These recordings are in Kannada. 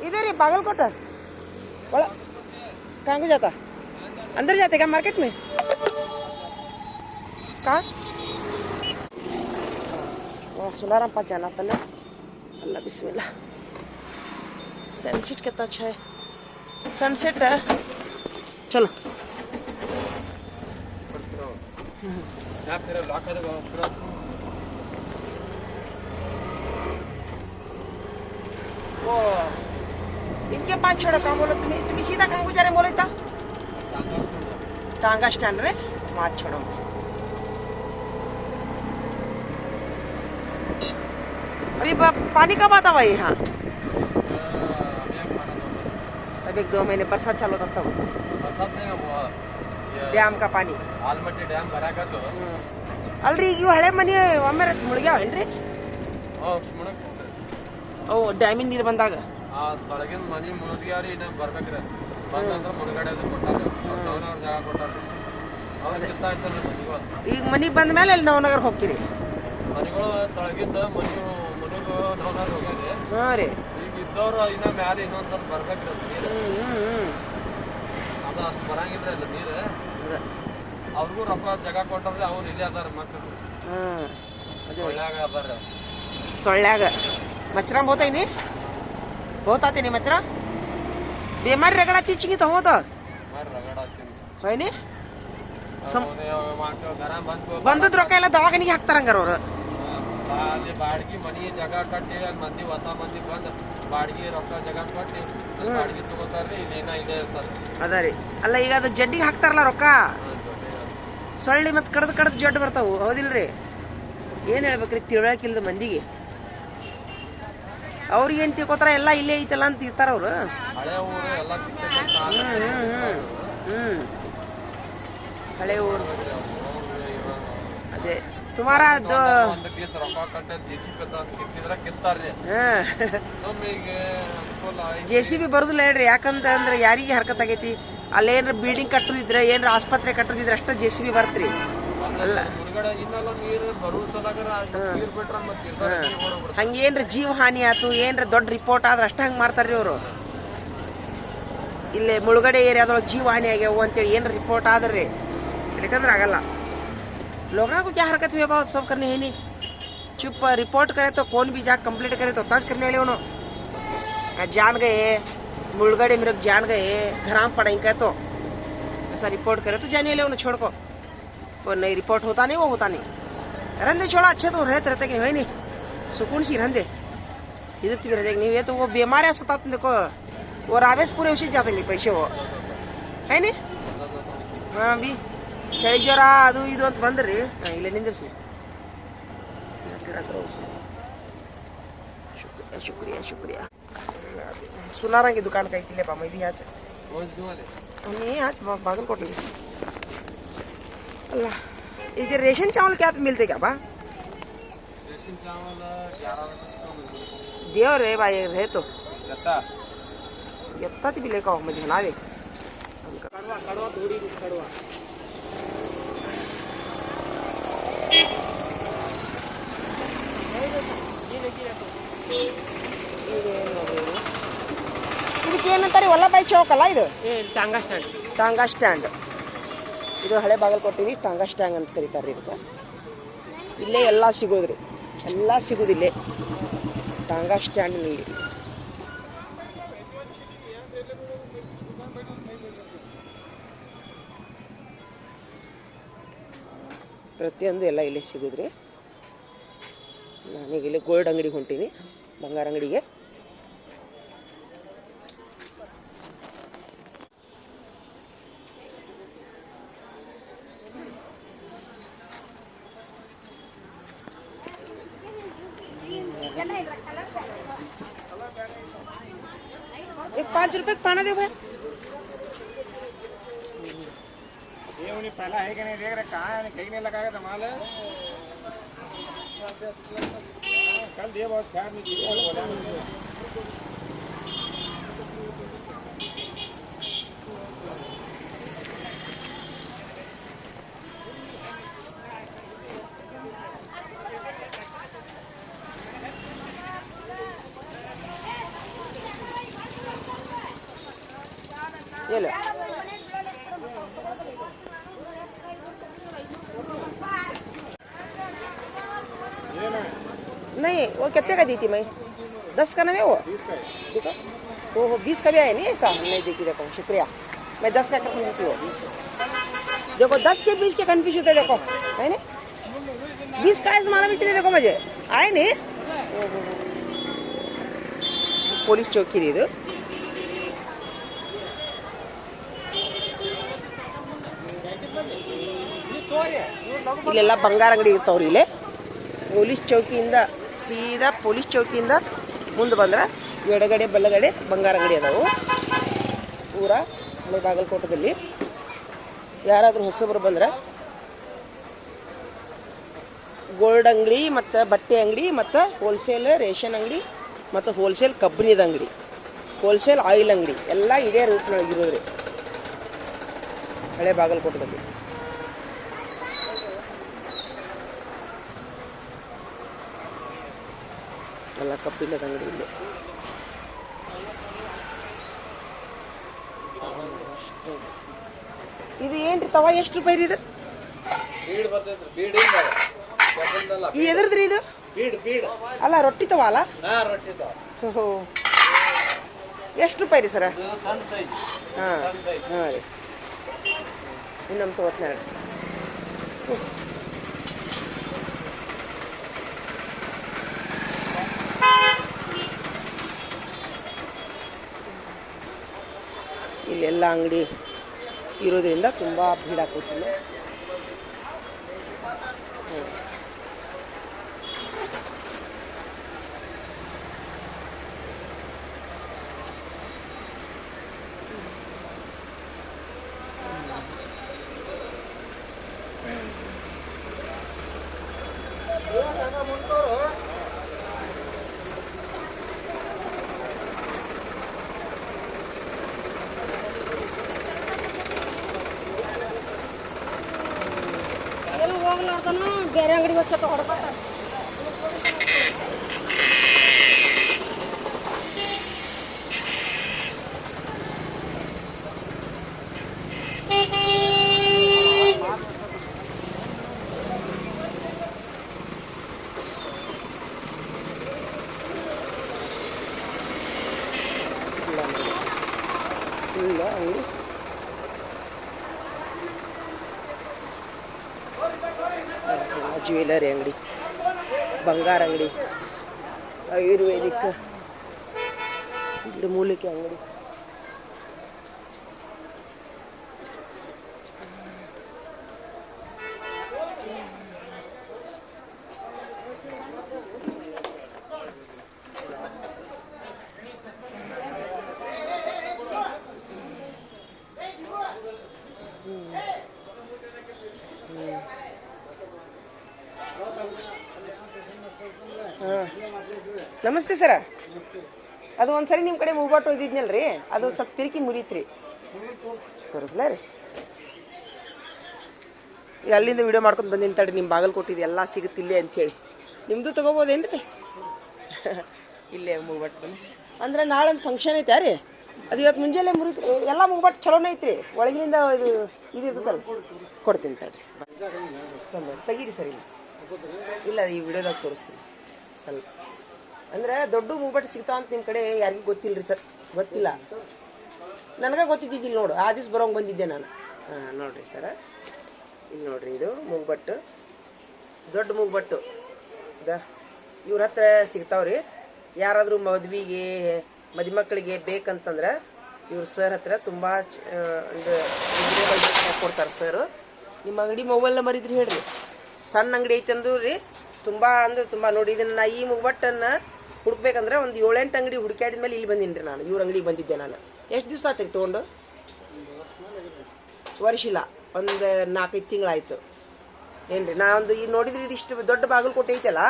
इधर ही बागलकोट बड़ा कहाँ को जाता अंदर जाते क्या मार्केट में कहाँ वहाँ सुनाराम पास जाना पहले अल्लाह बिस्मिल्लाह सनसेट कितना अच्छा है सनसेट है चलो वो इनके पास छोड़ो कहाँ बोलो तुम्हें सीधा कहाँ को जा रहे बोले था टांगा स्टैंड रे वहाँ छोड़ो अभी पानी कब आता भाई यहाँ अब 1-2 महीने बरसात चालू होता तब ಡ್ಯಾಮ್ का पानी ಆಲ್ಮಟ್ಟಿ ಡ್ಯಾಮ್ ಬರಾಕತ್ತು ಅಲ್ರಿ ಈಗ ಹಳೆ ಮನಿ ಒಮ್ಮೆ ಮುಳುಗ್ಯಾವೇನ್ರಿ ಓ ಡ್ಯಾಮಿನ ನೀರು ಬಂದಾಗ ಆ ತಳಗಿನ ಮನಿ ಮುಳುಗ್ಯಾರಿ ಇನ್ನ ಬರ್ಬೇಕ್ರಿ ಬಂದಂದ್ರ ಮುಳುಗಡೆ ಕೊಟ್ಟಾರ ಅವ್ರ ಜಾಗ ಕೊಟ್ಟಾರ ಅವ್ರ ಕಿತ್ತಾಯ್ತಲ್ಲ ಮನಿಗಳು ಈಗ ಮನಿ ಬಂದ ಮೇಲೆ ಅಲ್ಲಿ ನವನಗರ ಹೋಗ್ತೀರಿ ಮನಿಗಳು ತಳಗಿಂದ ಮನಿಗಳು ನವನಗರ ಹೋಗ್ಯಾರಿ ಹಾ ರೀ ಈಗ ಇದ್ದವ್ರು ಇನ್ನ ಮ್ಯಾಲ ಇನ್ನೊಂದ್ ಸ್ವಲ್ಪ ಬರ್ಬೇಕ್ರಿ ಅದು ಅಷ್ಟು ಬರಂಗಿಲ್ರಿ ಅಲ್ಲ ನೀರು ಅವ್ರಿಗೂ ರೊಕ್ಕ ಜಾಗ ಕೊಟ್ಟಾರ್ರಿ ಅವ್ರು ಇಲ್ಲಿ ಅದಾರ ಮಕ್ಕಳು ಸೊಳ್ಳ್ಯಾಗ ಅದಾರ ಸೊಳ್ಳ್ಯಾಗ मच्छरा बहुत है नहीं बहुत आते नहीं मच्छरा बीमारी रगड़ाती चिंगी तो हो तो है नहीं ಬಂದದ್ ರೊಕ್ಕ ಎಲ್ಲ ದವಾಖಾನಿಗೆ ಹಾಕ್ತಾರಂಗಾರ ಅವ್ರು ಅಲ್ಲಿ ಬಾಡಿಗೆ ಮನಿ ಜಾಗ ಕಟ್ಟಿ ಅಲ್ಲಿ ಮಂದಿ ಹೊಸ ಮಂದಿ ಬಂದ್ ಬಾಡಿಗೆ ರೊಕ್ಕ ಜಾಗ ಕಟ್ಟಿ ಬಾಡಿಗೆ ತಗೋತಾರ್ರಿ ಇಲ್ಲೇನ ಇದೆ ಇರ್ತಾರ ಅದ ರೀ ಅಲ್ಲ ಈಗ ಅದು ಜಡ್ಡಿಗೆ ಹಾಕ್ತಾರಲ್ಲ ರೊಕ್ಕ ಸೊಳ್ಳಿ ಮತ್ತೆ ಕಡ್ದು ಜಡ್ಡು ಬರ್ತಾವು ಹೌದಿಲ್ರಿ ಏನ್ ಹೇಳ್ಬೇಕ್ರಿ ತಿಳ್ಯಾಕಿಲ್ದ ಮಂದಿಗೆ ಅವ್ರಿಗೆ ಏನ್ ತಿಳ್ಕೊತಾರ ಎಲ್ಲ ಇಲ್ಲೇ ಐತಲ್ಲ ಅಂತ ಇರ್ತಾರ ಅವ್ರು ಹಳೆ ಊರು ಎಲ್ಲ ಹಳೆ ಊರು ಅದೇ ತುಮಾರ ಜೆಸಿಬಿ ಬರುದಿಲ್ಲ ಹೇಳ್ರಿ ಯಾಕಂತ ಅಂದ್ರೆ ಯಾರಿಗೆ ಹರ್ಕತ್ ಆಗೈತಿ ಅಲ್ಲೇನ್ರ ಬಿಲ್ಡಿಂಗ್ ಕಟ್ಟುದಿದ್ರೆ ಏನ್ರ ಆಸ್ಪತ್ರೆ ಕಟ್ಟುದಿದ್ರೆ ಅಷ್ಟ ಜೆಸಿಬಿ ಬರ್ತ್ರಿ ಅಲ್ಲ ಹಂಗೇನ್ರ ಜೀವ ಹಾನಿ ಆತು ಏನ್ರ ದೊಡ್ಡ ರಿಪೋರ್ಟ್ ಆದ್ರೆ ಅಷ್ಟ ಹಂಗ ಮಾಡ್ತಾರ್ರಿ ಅವ್ರು ಇಲ್ಲೇ ಮುಳುಗಡೆ ಏರಿಯಾದೊಳಗೆ ಜೀವ ಹಾನಿ ಆಗ್ಯಾವ ಅಂತೇಳಿ ಏನ್ರ ರಿಪೋರ್ಟ್ ಆದ್ರಿ ಯಾಕಂದ್ರೆ ಆಗಲ್ಲ लोगों को क्या हरकत हुई बाबा सब करने है नहीं चुप रिपोर्ट करे तो कौन भी जा कंप्लीट करे तो ताज करने वाले उन्होंने जान गए मुलगड़े मेरे जान गए घराम पड़ेंगे तो ऐसा रिपोर्ट करे तो जाने वाले उन्हें छोड़ को वो नहीं रिपोर्ट होता नहीं वो होता नहीं रहने छोड़ा अच्छे तो रहते कि है नहीं सुकून सी रहने इधर भी रहते नहीं हुए तो वो बीमारियाँ सताते देखो वो रावेश पूरे उसी जाते नहीं पैसे वो है नहीं हाँ भी ಚಳಿ ಜ್ವರ ಅದು ಇದು ಅಂತ ಬಂದ್ರಿ ಇಲ್ಲೇ ನಿಂದಿರ್ಸಿ ಶುಕ್ರಿಯಾ ಶುಕ್ರಿಯಾ सुनारंग की दुकान का इतने पा मैं भी आज नहीं आज बागलकोट में अल्लाह ये रेशन चावल क्या मिलते क्या बा रेशन चावल 11 देव रे भाई रहे तो यत्ता भी लेकर मुझे नावे कड़वा कड़वा थोड़ी कड़वा ಇದಕ್ಕೇನಂತಾರೆ ವಲ್ಲಭಾಯಿ ಚೌಕ್ ಅಲ್ಲ ಇದು ಟಾಂಗಾ ಸ್ಟ್ಯಾಂಡ್ ಇದು ಹಳೆ ಬಾಗಲಕೋಟೆ ಟಾಂಗಾ ಸ್ಟ್ಯಾಂಡ್ ಅಂತ ಕರೀತಾರೆ ಇದಕ್ಕೆ ಇಲ್ಲೇ ಎಲ್ಲ ಸಿಗೋದ್ರಿ ಎಲ್ಲ ಸಿಗೋದಿಲ್ಲೇ ಟಾಂಗಾ ಸ್ಟ್ಯಾಂಡ್ನಲ್ಲಿ ಪ್ರತಿಯೊಂದು ಎಲ್ಲ ಇಲ್ಲೇ ಸಿಗೋದ್ರಿ ನಾನೀಗ ಇಲ್ಲಿ ಗೋಲ್ಡ್ ಅಂಗಡಿಗೆ ಹೊಂಟೀನಿ ಬಂಗಾರ ಅಂಗಡಿಗೆ एक 5 रुपए पाना दे भाई ये उन्हें पहला है कि नहीं देख रहे कहाँ है कहीं नहीं लगाया था माल कल दिए बहुत खैर नहीं ಇಲ್ಲ नहीं वो कितने का दी थी मैं 10 का ना है वो 20 का है। देखो ओहो 20 का भी आया नहीं ऐसा नहीं देखी देखो शुक्रिया मैं 10 का समझती हूँ देखो 10 के 20 के कन्फ्यूज होते देखो है ना 20 का है माला भी चले देखो मुझे आए नहीं पुलिस चौकी ರೀ ಇದು ಇಲ್ಲೆಲ್ಲ ಬಂಗಾರ ಅಂಗಡಿ ಇರ್ತಾವ್ರಿ ಇಲ್ಲಿ ಪೊಲೀಸ್ ಚೌಕಿಯಿಂದ ಸೀದಾ ಪೊಲೀಸ್ ಚೌಕಿಯಿಂದ ಮುಂದೆ ಬಂದ್ರೆ ಎಡಗಡೆ ಬಲ್ಲಗಡೆ ಬಂಗಾರ ಅಂಗಡಿ ಅದಾವು ಊರ ಹಳೆ ಬಾಗಲಕೋಟದಲ್ಲಿ ಯಾರಾದರೂ ಹೊಸಬರು ಬಂದ್ರೆ ಗೋಲ್ಡ್ ಅಂಗಡಿ ಮತ್ತು ಬಟ್ಟೆ ಅಂಗಡಿ ಮತ್ತು ಹೋಲ್ಸೇಲ್ ರೇಷನ್ ಅಂಗಡಿ ಮತ್ತು ಹೋಲ್ಸೇಲ್ ಕಬ್ಬಿಣದ ಅಂಗಡಿ ಹೋಲ್ಸೇಲ್ ಆಯಿಲ್ ಅಂಗಡಿ ಎಲ್ಲ ಇದೇ ರೂಟ್ನೊಳಗೆ ಇರೋದ್ರಿ ಹಳೆ ಬಾಗಲಕೋಟದಲ್ಲಿ ಎಲ್ಲ ಕಬ್ಬಿಣದ ಅಂಗಡಿ ಇಲ್ಲಿ ಇದು ಏನ್ರಿ ತವ ಎಷ್ಟು ರೂಪಾಯಿ ರೀ ಇದು ಬೀಡ್ ಬರ್ತೈತ್ರಿ ಬೀಡ್ ಇಲ್ಲ ಈ ಎದ್ರದ್ರಿ ಇದು ಬೀಡ್ ಬೀಡ್ ಅಲ್ಲ ರೊಟ್ಟಿ ತವ ಅಲ್ಲ ಹಾ ರೊಟ್ಟಿ ತಾವ ಓಹೋ ಎಷ್ಟು ರೂಪಾಯಿ ರೀ ಸರ ಸಣ್ಣ ಸೈಜ್ ಹಾಂ ಸಣ್ಣ ಸೈಜ್ ಹಾಂ ರೀ ಇನ್ನೊಮ್ಮೆ ತಗೋತ್ನಾಳ ಇಲ್ಲೆಲ್ಲ ಅಂಗಡಿ ಇರೋದ್ರಿಂದ ತುಂಬ ಭೀಡ ಆಗ್ತೈತಿ ಎಲ್ಲಿ ಹೋಗ್ಲಾರ್ದನು ಬೇರೆ ಅಂಗಡಿಗೆ ಹೋಗ್ತಾ ಹೊಡ್ಕೊತ ಇಲ್ಲ ಅಂಗಡಿ ಜ್ಯುವೆಲರಿ ಅಂಗಡಿ ಬಂಗಾರ ಅಂಗಡಿ ಆಯುರ್ವೇದಿಕ್ ಗಿಡಮೂಲಿಕೆ ಅಂಗಡಿ ಹಾಂ ನಮಸ್ತೆ ಸರ ಅದು ಒಂದ್ಸರಿ ನಿಮ್ಮ ಕಡೆ ಮೂಗ್ಬಾಟ್ ಒಯ್ದಿದ್ನಲ್ರಿ ಅದು ಸ್ವಲ್ಪ ಪಿರಿಕಿ ಮುರೀತ್ರಿ ತೋರಿಸ್ಲಾ ರೀ ಅಲ್ಲಿಂದ ವಿಡಿಯೋ ಮಾಡ್ಕೊಂಡು ಬಂದಿನಿ ತಡ್ರಿ ನಿಮ್ಮ ಬಾಗಲಕೋಟೆ ಎಲ್ಲ ಸಿಗುತ್ತಿಲ್ಲೇ ಅಂಥೇಳಿ ನಿಮ್ಮದು ತೊಗೋಬೋದೇನ್ರಿ ಇಲ್ಲೇ ಮೂಗ್ಬಾಟ್ ಬಂದು ಅಂದ್ರೆ ನಾಳೆ ಒಂದು ಫಂಕ್ಷನ್ ಐತೆ ರೀ ಅದು ಇವತ್ತು ಮುಂಜಾನೆ ಮುರಿತು ಎಲ್ಲ ಮೂಗ್ಬಾಟ್ ಚಲೋನೇ ಐತ್ರಿ ಒಳಗಿನಿಂದ ಇದು ಇರ್ತದಲ್ಲ ಕೊಡ್ತೀನಿ ತಡ್ರಿ ತೆಗೀರಿ ಸರ್ ಇಲ್ಲ ಈ ವಿಡಿಯೋದಾಗ ತೋರಿಸ್ತೀನಿ ಸ್ವಲ್ಪ ಅಂದ್ರೆ ದೊಡ್ಡ ಮೂಗ್ಬಟ್ಟು ಸಿಗ್ತಾವ ಅಂತ ನಿಮ್ಮ ಕಡೆ ಯಾರಿಗೂ ಗೊತ್ತಿಲ್ಲ ರೀ ಸರ್ ಗೊತ್ತಿಲ್ಲ ನನಗೆ ಗೊತ್ತಿದ್ದಿಲ್ಲ ನೋಡು ಆ ದಿವ್ಸ ಬರೋಂಗೆ ಬಂದಿದ್ದೆ ನಾನು ಹಾಂ ನೋಡಿರಿ ಸರ ಇಲ್ಲಿ ನೋಡಿರಿ ಇದು ಮೂಗ್ಬಟ್ಟು ದೊಡ್ಡ ಮೂಗ್ಬಟ್ಟು ಇವ್ರ ಹತ್ರ ಸಿಗ್ತಾವ್ರಿ ಯಾರಾದರೂ ಮದುವೆಗೆ ಮದುಮಕ್ಕಳಿಗೆ ಬೇಕಂತಂದ್ರೆ ಇವ್ರ ಸರ್ ಹತ್ರ ತುಂಬ ಕೊಡ್ತಾರೆ ಸರ್ ನಿಮ್ಮ ಅಂಗಡಿ ಮೊಬೈಲ್ ನಂಬರ್ ಇದ್ರಿ ಹೇಳ್ರಿ ಸಣ್ಣ ಅಂಗಡಿ ಐತೆ ಅಂದು ರೀ ತುಂಬ ಅಂದ್ರೆ ತುಂಬ ನೋಡಿ ಇದನ್ನು ಈ ಮೂಗ್ಬಟ್ಟನ್ನು ಹುಡುಕ್ಬೇಕಂದ್ರೆ ಒಂದು 7-8 ಅಂಗಡಿ ಹುಡುಕಾಡಿದ ಮೇಲೆ ಇಲ್ಲಿ ಬಂದೀನಿ ರೀ ನಾನು ಇವ್ರ ಅಂಗಡಿಗೆ ಬಂದಿದ್ದೆ ನಾನು ಎಷ್ಟು ದಿವಸ ಆಯ್ತು ತೊಗೊಂಡು ವರ್ಷ ಇಲ್ಲ ಒಂದು 4-5 ತಿಂಗಳಾಯ್ತು ಏನ್ರಿ ನಾ ಒಂದು ಈ ನೋಡಿದ್ರಿ ಇದಿಷ್ಟು ದೊಡ್ಡ ಬಾಗಲಕೋಟೆ ಐತಲ್ಲ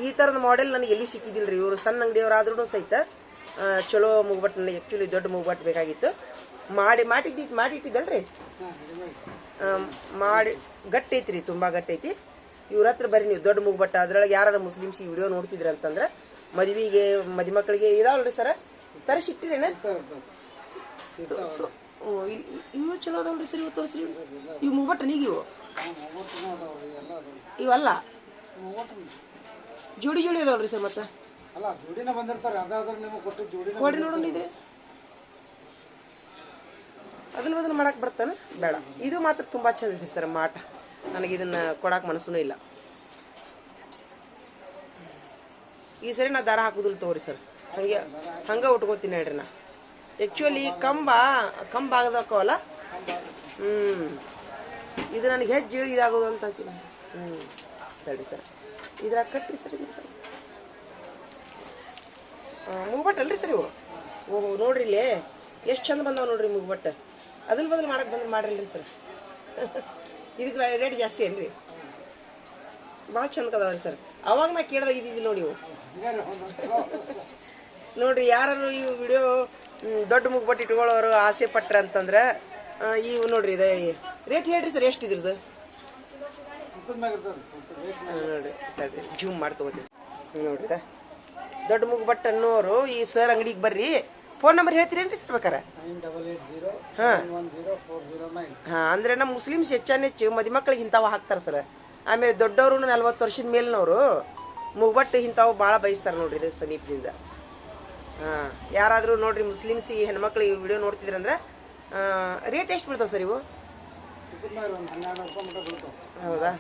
ಈ ಥರದ ಮಾಡೆಲ್ ನನಗೆ ಎಲ್ಲೂ ಸಿಕ್ಕಿದ್ದಿಲ್ಲ ರೀ ಇವರು ಸಣ್ಣ ಅಂಗಡಿಯವರಾದ್ರೂ ಸಹಿತ ಚಲೋ ಮೂಗ್ಬಟ್ಟು ನನಗೆ ಆ್ಯಕ್ಚುಲಿ ದೊಡ್ಡ ಮೂಗ್ಬಟ್ಟು ಬೇಕಾಗಿತ್ತು ಮಾಡಿಟ್ಟಿದ್ದಲ್ರಿ ಮಾಡಿ ಗಟ್ಟಿ ಐತ್ರಿ ತುಂಬ ಗಟ್ಟಿ ಐತಿ ಇವ್ರ ಹತ್ರ ಬರ್ರಿ ನೀವು ದೊಡ್ಡ ಮೂಗ್ಬಟ್ಟು ಅದ್ರೊಳಗೆ ಯಾರು ಮುಸ್ಲಿಮ್ಸ್ ಈ ವಿಡಿಯೋ ನೋಡ್ತಿದ್ರಿ ಅಂತಂದ್ರೆ ಮದುವೆಗೆ ಮದುಮಕ್ಕಳಿಗೆ ಇದಾವಲ್ರಿ ಸರ ತರಿಸಿಟ್ಟಿರೇನ ಓ ಇವು ಚಲೋ ಅದಾವಲ್ರಿ ಸರ್, ಇವು ತೋರಿಸ್ರಿ. ಇವು ಮೂವಟ್ಟನ ಈಗ ಇವಲ್ಲ ಜೋಡಿ ಜೋಡಿ ಅದಾವಲ್ರಿ ಸರ್. ಮತ್ತೆ ಅಲ್ಲ ಜೋಡಿನ ಬಂದಿರ್ತಾರೆ, ಅದಾದ್ರೆ ನಿಮಗೆ ಕೊಟ್ಟು ಜೋಡಿನ ಕೊಡಿ ನೋಡೋಣ. ಇದೆ ಅದನ್ನ ಬದಲು ಮಾಡಕ್ಕೆ ಬರ್ತಾನೆ ಬೇಡ. ಇದು ಮಾತ್ರ ತುಂಬ ಚಂದ ಇದೆ ಸರ್ ಮಾಟ. ನನಗೆ ಇದನ್ನು ಕೊಡಕ್ಕೆ ಮನಸ್ಸೂ ಇಲ್ಲ. ಈ ಸರಿ ನಾ ದಾರ ಹಾಕೋದಿಲ್ಲ ತಗೋರಿ ಸರ್. ಹಂಗೆ ಉಟ್ಕೋತೀನಿ ಹೇಳ್ರಿ. ನಾ ಆ್ಯಕ್ಚುಲಿ ಕಂಬ ಆಗದಕ್ಕವಲ್ಲ. ಇದು ನನಗೆ ಹೆಜ್ಜೆ ಇದಾಗೋದು ಅಂತ ಅಂತೀನಿ. ತಡಿ ಸರ್, ಇದ್ರಾಗ ಕಟ್ಟಿ ಸರ್. ಇದು ಸರ್ ಮೂಗ್ಬಟ್ಟಲ್ರಿ ಸರ್ ಇವು. ಓಹೋ ನೋಡ್ರಿ ಇಲ್ಲಿ ಎಷ್ಟು ಚಂದ ಬಂದಾವ ನೋಡ್ರಿ ಮೂಗ್ಬಟ್ಟು. ಅದ್ರ ಬದಲು ಮಾಡಕ್ಕೆ ಬಂದ್ರೆ ಮಾಡಿರಲ್ರಿ ಸರ್. ಇದಕ್ಕೆ ರೇಟ್ ಜಾಸ್ತಿ ಏನ್ರಿ? ಭಾಳ ಚಂದ ಕದಾವ್ರಿ ಸರ್. ಅವಾಗ ನಾ ಕೇಳ್ದಾಗ ಇದ್ದಿದ್ದಿಲ್ಲ ನೋಡಿ ಇವು. ನೋಡ್ರಿ ಯಾರು ಈ ವಿಡಿಯೋ ದೊಡ್ಡ ಮುಗ್ಬಟ್ಟು ಇಟ್ಕೊಳ್ಳೋರು ಆಸೆ ಪಟ್ರ ಅಂತಂದ್ರೆ ಇವು ನೋಡ್ರಿ. ಇದೆ ರೇಟ್ ಹೇಳ್ರಿ ಸರ್, ಎಷ್ಟು ಇದ್ರದ್ದು ನೋಡ್ರಿ. ಜೂಮ್ ಮಾಡಿ ತಗೋತೀವಿ ನೋಡ್ರಿ. ದೊಡ್ಡ ಮುಗ್ಬಟ್ಟು ಅನ್ನೋರು ಈ ಸರ್ ಅಂಗಡಿಗೆ ಬರ್ರಿ. ಫೋನ್ ನಂಬರ್ ಹೇಳ್ತೀರೇನ್ರಿ ಸರ್ ಬೇಕಾರೆ? ಹಾಂ ಅಂದರೆ ನಮ್ಮ ಮುಸ್ಲಿಮ್ಸ್ ಹೆಚ್ಚು ಮದುಮಕ್ಳಿಗೆ ಇಂಥವು ಹಾಕ್ತಾರೆ ಸರ್. ಆಮೇಲೆ ದೊಡ್ಡವರು 40 ವರ್ಷದ ಮೇಲಿನವರು ಮುಗ್ಬಟ್ಟು ಇಂಥವು ಭಾಳ ಬಯಸ್ತಾರೆ ನೋಡ್ರಿ. ಇದು ಸಮೀಪದಿಂದ. ಹಾಂ ಯಾರಾದರೂ ನೋಡ್ರಿ ಮುಸ್ಲಿಮ್ಸ್ ಈ ಹೆಣ್ಮಕ್ಳು ಈ ವಿಡಿಯೋ ನೋಡ್ತಿದ್ರಂದ್ರೆ ರೇಟ್ ಎಷ್ಟು ಬೀಳ್ತಾವೆ ಸರ್ ಇವು? ಹೌದಾ?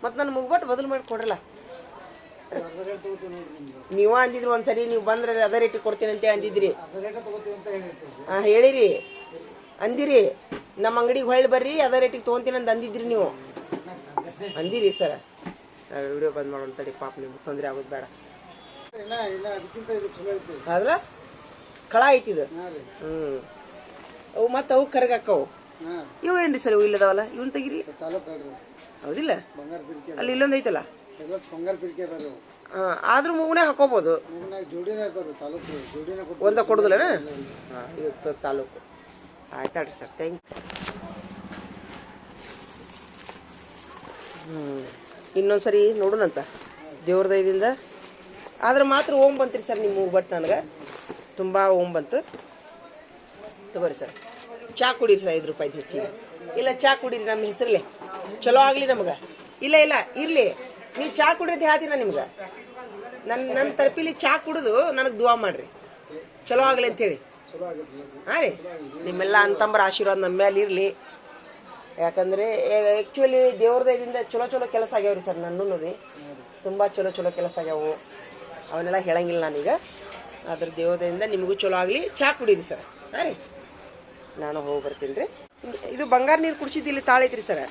ಮತ್ತು ನನ್ನ ಮುಗ್ಬಟ್ಟು ಬದಲು ಮಾಡಿ ಕೊಡ್ರಲ್ಲ. ನೀವು ಅಂದಿದ್ರು ಒಂದ್ಸರಿ, ನೀವು ಬಂದ್ರೆ ಅದೇ ರೇಟಿಗೆ ಕೊಡ್ತೀನಿ ಅಂತ ಅಂದಿದ್ರಿ. ಹಾಂ ಹೇಳಿರಿ, ಅಂದಿರಿ. ನಮ್ಮ ಅಂಗಡಿಗೆ ಹೊಳ್ಳಿ ಬರ್ರಿ ಅದೇ ರೇಟಿಗೆ ತೊಗೊತೀನಿ ಅಂತ ಅಂದಿದ್ರಿ ನೀವು. ಅಂದಿರಿ ಸರ್. ವಿಡಿಯೋ ಬಂದ್ ಮಾಡೋಣ ತಡಿ, ಪಾಪ ನಿಮ್ಗೆ ತೊಂದರೆ ಆಗೋದು ಬೇಡ. ಆದ್ರೆ ಕಳ ಐತಿ ಇದು. ಅವು ಮತ್ತು ಅವು ಕರಗಾಕವು. ಇವು ಏನ್ರಿ ಸರ್? ಇವು ಇಲ್ಲದಾವಲ್ಲ, ಇವನ್ ತೆಗಿರಿ. ಹೌದಿಲ್ಲ? ಅಲ್ಲಿ ಇಲ್ಲೊಂದು ಐತಲ್ಲ. ಆದ್ರೂ ಮೂಗನೆ ಹಾಕೋಬಹುದು. ಒಂದ ಕೊಡುದಿಲ್ಲ. ಇದು ತಾಲೂಕು. ಆಯ್ತಾಡ್ರಿ ಸರ್, ಥ್ಯಾಂಕ್ ಯು. ಇನ್ನೊಂದ್ಸರಿ ನೋಡೋಣಂತ ದೇವ್ರ ದಯದಿಂದ. ಆದ್ರೆ ಮಾತ್ರ ಓಂ ಬಂತ್ರಿ ಸರ್ ನಿಮ್ಮ ಮೂಗ್ಬಟ್ಟು. ನನಗೆ ತುಂಬ ಓಂ ಬಂತು. ತಗೋರಿ ಸರ್, ಚಾ ಕುಡೀರಿ ಸರ್. 5 ರೂಪಾಯಿ ಹೆಚ್ಚಿಗೆ ಇಲ್ಲ. ಚಾ ಕುಡೀರಿ ನಮ್ಮ ಹೆಸರಲ್ಲೇ, ಚಲೋ ಆಗಲಿ ನಮ್ಗೆ. ಇಲ್ಲ ಇರಲಿ, ನೀವು ಚಾ ಕುಡ್ರಿ ಅಂತ ಹೇಳ್ತೀನಿ ನಾನು ನಿಮ್ಗೆ. ನನ್ನ ತರಪಿಲಿ ಚಾ ಕುಡಿದು ನನಗೆ ದುವಾ ಮಾಡ್ರಿ, ಚಲೋ ಆಗಲಿ ಅಂಥೇಳಿ. ಹಾಂ ರೀ, ನಿಮ್ಮೆಲ್ಲ ಅಂತಂಬರ ಆಶೀರ್ವಾದ ನಮ್ಮ ಮೇಲೆ ಇರಲಿ. ಯಾಕಂದರೆ ಆ್ಯಕ್ಚುಲಿ ದೇವ್ರ ದಯದಿಂದ ಚಲೋ ಕೆಲಸ ಆಗ್ಯಾವ್ರಿ ಸರ್. ನನ್ನೂ ರೀ ತುಂಬ ಚಲೋ ಕೆಲಸ ಆಗ್ಯಾವು. ಅವನ್ನೆಲ್ಲ ಹೇಳಂಗಿಲ್ಲ ನಾನೀಗ. ಅದ್ರ ದೇವ್ರದಿಂದ ನಿಮಗೂ ಚಲೋ ಆಗಲಿ. ಚಾ ಕುಡೀರಿ ಸರ್. ಹಾಂ ರೀ, ನಾನು ಹೋಗಿ ಬರ್ತೀನಿ ರೀ. ಇದು ಬಂಗಾರ ನೀರು ಕುಡಿಸಿದ್ದು ತಾಳೈತ್ರಿ ಸರ್.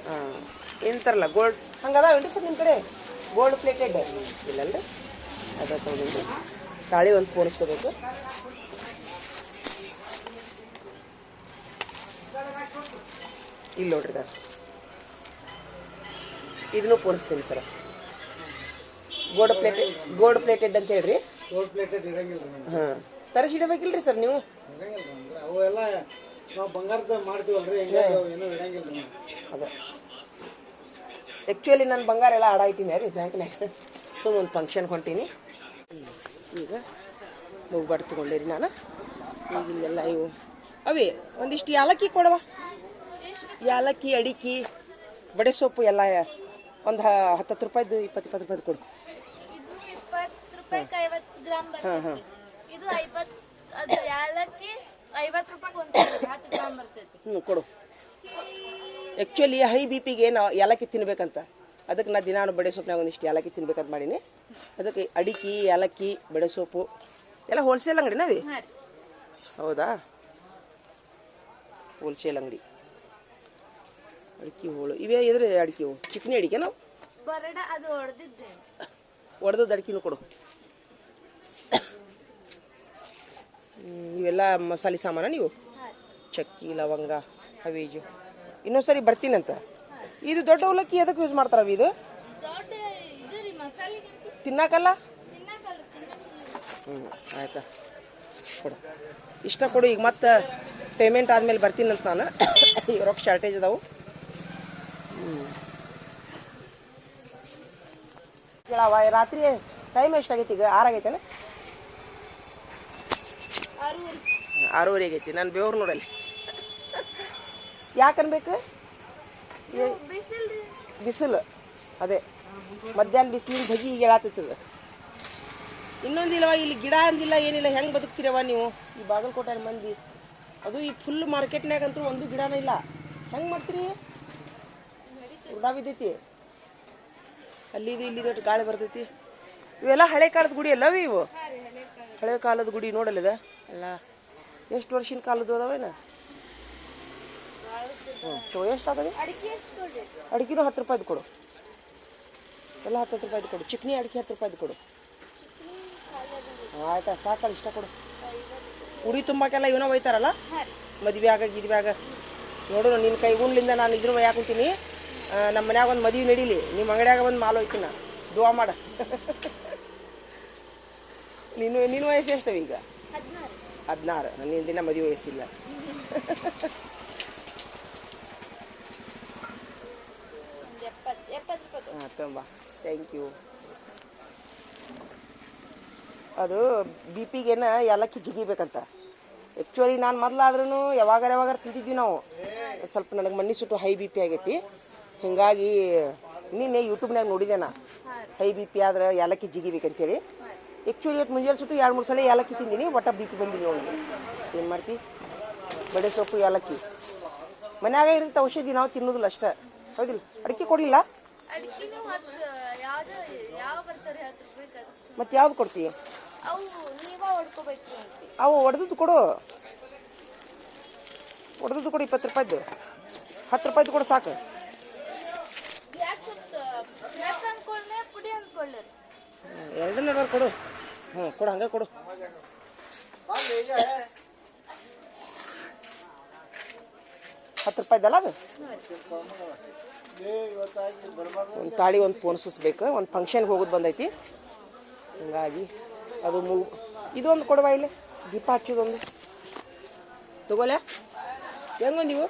ಹಾಂ ಏನಂತಾರಲ್ಲ ಗೋಲ್ಡ್, ಹಂಗೆ ಅದಾವೇನ್ರಿ ಸರ್ ನಿಮ್ಮ ಕಡೆ? ಗೋಲ್ಡ್ ಪ್ಲೇಟೆಡ್ ಇಲ್ಲಲ್ರಿ? ಅದ ತೊಗೊಂಡ್ರಿ. ತಾಳಿ ಒಂದು ಪೋಣಿಸ್ಕೋಬೇಕು. ಇಲ್ಲಿ ನೋಡ್ರಿ ಸರ್, ಇದನ್ನು ಪೋಣಿಸ್ತೀನಿ ಸರ್. ಗೋಲ್ಡ್ ಪ್ಲೇಟೆಡ್ ಅಂತ ಹೇಳ್ರಿ. ಹಾಂ ತರಿಸಿಡಬೇಕಿಲ್ರಿ ಸರ್ ನೀವು? ಅವೆಲ್ಲ ನಾವು ಬಂಗಾರದ ಮಾಡ್ತೀವಲ್ರಿ, ಅದೇ ಆ್ಯಕ್ಚುಲಿ ನಾನು ಬಂಗಾರ ಎಲ್ಲ ಆಡ ಇಟ್ಟೀನಿ ರೀ ಬ್ಯಾಂಕ್ನಾಗ. ಸುಮ್ಮನೆ ಒಂದು ಫಂಕ್ಷನ್ ಹೊಂಟೀನಿ. ಈಗ ಮೂಗ್ಬಟ್ಟು ತೊಗೊಂಡಿರಿ ನಾನು. ಈಗ ಇಲ್ಲೆಲ್ಲ ಇವು ಅವೇ ಒಂದಿಷ್ಟು ಯಾಲಕ್ಕಿ ಕೊಡವ. ಯಾಲಕ್ಕಿ, ಅಡಿಕೆ, ಬಡೆ ಸೊಪ್ಪು ಎಲ್ಲ ಒಂದು 10 ರೂಪಾಯಿದು 20 ರೂಪಾಯಿದು ಕೊಡು. ಹಾಂ ಹಾಂ ಕೊಡು. ಆ್ಯಕ್ಚುಲಿ ಹೈ BP-ಗೆ ನಾವು ಏಲಕ್ಕಿ ತಿನ್ಬೇಕಂತ, ಅದಕ್ಕೆ ನಾ ದಿನಾನು ಬಡೆ ಸೊಪ್ಪಿನಾಗ ಒಂದಿಷ್ಟು ಏಲಕ್ಕಿ ತಿನ್ಬೇಕಂತ ಮಾಡೀನಿ. ಅದಕ್ಕೆ ಅಡಿಕೆ, ಏಲಕ್ಕಿ, ಬಡೆ ಸೊಪ್ಪು ಎಲ್ಲ ಹೋಲ್ಸೇಲ್ ಅಂಗಡಿ ನಾವೇ. ಹೌದಾ? ಹೋಲ್ಸೇಲ್ ಅಂಗಡಿ. ಅಡಿಕೆ ಹೋಳು ಇವೇ ಇದ್ರೆ ಅಡಿಕೆ ಹೂ ಚಿಕನಿ ಅಡಿಕೆ ನಾವು ಹೊಡೆದದ್ದು ಅಡಿಕೆನೂ ಕೊಡು. ಇವೆಲ್ಲ ಮಸಾಲೆ ಸಾಮಾನ ನೀವು? ಚಕ್ಕಿ, ಲವಂಗ, ಹವೀಜು. ಇನ್ನೊಂದ್ಸರಿ ಬರ್ತೀನಂತ. ಇದು ದೊಡ್ಡ ಅವಲಕ್ಕಿ ಅದಕ್ಕೆ ಯೂಸ್ ಮಾಡ್ತಾರ? ಇದು ತಿನ್ನಾಕಲ್ಲ? ಆಯ್ತಾ, ಕೊಡು. ಇಷ್ಟ ಕೊಡು. ಈಗ ಮತ್ತೆ ಪೇಮೆಂಟ್ ಆದ್ಮೇಲೆ ಬರ್ತೀನಂತ ನಾನು. ರೊಕ್ಕ ಶಾರ್ಟೇಜ್ ಅದಾವು. ರಾತ್ರಿ ಟೈಮ್ ಎಷ್ಟಾಗೈತಿ ಈಗ? 6 ಆಗೈತೇನ? 6:30 ಆಗೈತಿ. ನಾನು ಬೇವ್ರು ನೋಡಲ್ಲಿ ಯಾಕನ್ಬೇಕು ಬಿಸಿಲು ಅದೇ ಮಧ್ಯಾಹ್ನ ಬಿಸಿಲಿನ ಧಗಿ ಈಗ ಹೇಳಾತದ. ಇನ್ನೊಂದಿಲ್ಲವ ಇಲ್ಲಿ ಗಿಡ ಅಂದಿಲ್ಲ ಏನಿಲ್ಲ, ಹೆಂಗೆ ಬದುಕ್ತಿರವ ನೀವು ಈ ಬಾಗಲಕೋಟೆ ಮಂದಿ? ಅದು ಈ ಫುಲ್ ಮಾರ್ಕೆಟ್ನಾಗಂತೂ ಒಂದು ಗಿಡನೂ ಇಲ್ಲ, ಹೆಂಗೆ ಮಾಡ್ತೀರಿ? ಉಡಾ ಬಿದ್ದೈತಿ ಅಲ್ಲಿದು ಇಲ್ಲಿ ದೊಡ್ಡ ಗಾಳಿ ಬರ್ತೈತಿ. ಇವೆಲ್ಲ ಹಳೆ ಕಾಲದ ಗುಡಿ ಅಲ್ಲವ ಇವು? ಹಳೆ ಕಾಲದ ಗುಡಿ ನೋಡಲ್ಲದ ಎಲ್ಲ ಎಷ್ಟು ವರ್ಷಿನ ಕಾಲದ್ದು ಅದಾವೇನ? ಎಷ್ಟು ಆಗದೆ? ಅಡಿಕೆನೂ 10 ರೂಪಾಯ್ದು ಕೊಡು, ಎಲ್ಲ 10 ರೂಪಾಯ್ದು ಕೊಡು. ಚಿಕ್ನಿ ಅಡಿಕೆ 10 ರೂಪಾಯ್ದು ಕೊಡು. ಆಯ್ತಾ ಸಾಕಲ್ಲ, ಇಷ್ಟ ಕೊಡು. ಉಡಿ ತುಂಬಾಕೆಲ್ಲ ಇವನ ಒಯ್ತಾರಲ್ಲ ಮದ್ವೆ ಆಗ ಗಿದ್ವೆ ಆಗ. ನೋಡು ನಿನ್ನ ಕೈ ಗುಂಡ್ಲಿಂದ ನಾನು ಇದ್ರ ಯಾಕಂತೀನಿ, ನಮ್ಮ ಮನ್ಯಾಗ ಒಂದು ಮದುವೆ ನಡೀಲಿ, ನಿಮ್ಮ ಅಂಗಡಿಯಾಗ ಒಂದು ಮಾಲು ಹೋಯ್ತೀನಿ ನಾ, ದುವಾ ಮಾಡ. ನಿನ್ನ ವಯಸ್ಸು ಎಷ್ಟವ ಈಗ? 16. ನಿನ್ನ ದಿನ ಮದುವೆ ವಯಸ್ಸಿಲ್ಲ. ಹಾಂ ತುಂಬ ಥ್ಯಾಂಕ್ ಯು. ಅದು ಬಿ ಪಿಗೇನ ಏಲಕ್ಕಿ ಜಿಗಿಬೇಕಂತ. ಆ್ಯಕ್ಚುಲಿ ನಾನು ಮೊದಲಾದ್ರೂ ಯಾವಾಗಾರ ತಿಂತಿದ್ವಿ ನಾವು. ಸ್ವಲ್ಪ ನನಗೆ ಮಣ್ಣಿ ಸುಟ್ಟು ಹೈ ಬಿ ಪಿ ಆಗೈತಿ, ಹೀಗಾಗಿ ನಿನ್ನೆ ಯೂಟ್ಯೂಬ್ನಾಗ ನೋಡಿದೆ ನಾ, ಹೈ ಬಿ ಪಿ ಆದ್ರೆ ಏಲಕ್ಕಿ ಜಿಗಿಬೇಕಂತೇಳಿ. ಆ್ಯಕ್ಚುಲಿ ಇವತ್ತು ಮುಂಜಾನೆ ಸುಟ್ಟು 2-3 ಸಲ ಏಲಕ್ಕಿ ತಿಂದಿನಿ, ಒಟ್ಟ ಬಿ ಪಿ ಬಂದಿಲ್ಲ ನೋಡಿ. ಏನು ಮಾಡ್ತಿ? ಬಡೆ ಸೊಪ್ಪು ಏಲಕ್ಕಿ ಮನ್ಯಾಗ ಇರುತ್ತೆ ಔಷಧಿ, ನಾವು ತಿನ್ನೋದಿಲ್ಲ ಅಷ್ಟೇ, ಹೌದಿಲ್ಲ? ಅಡಿಕೆ ಕೊಡಲಿಲ್ಲ ಮತ್ತೆ ಯಾವ್ದು ಕೊಡ್ತೀಯ? ಅವು ಒಡೆದದ್ದು ಕೊಡು, ಒಡೆದದ್ದು ಕೊಡು. 20 ರೂಪಾಯ್ದು 10 ರೂಪಾಯ್ದು ಕೊಡು ಸಾಕು. ಎರಡನ್ನ ಕೊಡು. ಹ್ಞೂ ಕೊಡು, ಹಂಗೆ ಕೊಡು. 10 ರೂಪಾಯ್ದಲ್ಲ ಅದು? ಒಂದು ತಾಳಿ ಒಂದು ಪೋಣಿಸ್ಬೇಕು, ಒಂದು ಫಂಕ್ಷನ್ಗೆ ಹೋಗೋದು ಬಂದೈತಿ, ಹಂಗಾಗಿ ಅದು ಇದೊಂದು ಕೊಡುವ. ಇಲ್ಲಿ ದೀಪ ಹಚ್ಚೋದೊಂದು ತಗೋಲೆ. ಹೆಂಗೋ ನೀವು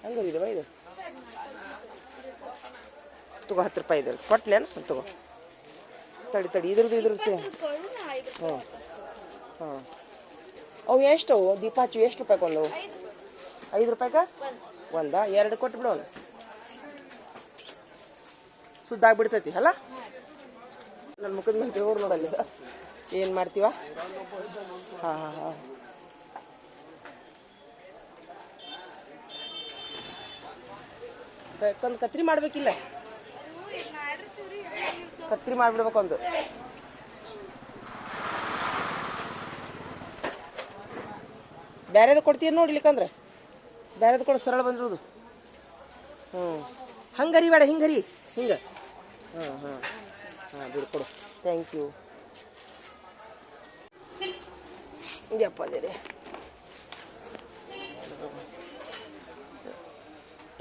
ಹಂಗೋದಿದವ ಇದು ತಗೋ. 10 ರೂಪಾಯಿ ಇದೆ ಕೊಟ್ಲೇನು? ತಗೋ. ತಡಿ ಇದ್ರದ್ದು ಹ್ಞೂ ಹಾಂ. ಅವು ಎಷ್ಟು ದೀಪ ಹಚ್ಚು? ಎಷ್ಟು ರೂಪಾಯಿ ಒಂದು? 5 ರೂಪಾಯಿಗ ಒಂದಾ? 2 ಕೊಟ್ಟು ಬಿಡು. ಒಂದು ಸುದ್ದಾಗ್ಬಿಡ್ತೈತಿ ಅಲ್ಲ? ನನ್ನ ಮುಖದ ಮೇಲೆ ದೇವ್ರು ನೋಡಲ್ಲ. ಏನು ಮಾಡ್ತೀವ? ಹಾಂ ಕತ್ರಿ ಮಾಡ್ಬೇಕಿಲ್ಲ? ಕತ್ರಿ ಮಾಡಿಬಿಡ್ಬೇಕು ಒಂದು. ಬೇರೆದು ಕೊಡ್ತೀಯ ನೋಡ್ಲಿಕ್ಕಂದ್ರೆ ಬೇರೆದು ಕೊಡು, ಸರಳ ಬಂದಿರೋದು. ಹ್ಞೂ ಹಂಗರಿ ಬೇಡ, ಹಿಂಗರಿ ಹಿಂಗೆ. ಬಿಡು ಕೊಡು. Thank you. ಇದಪ್ಪ ಅದೇ ರೀ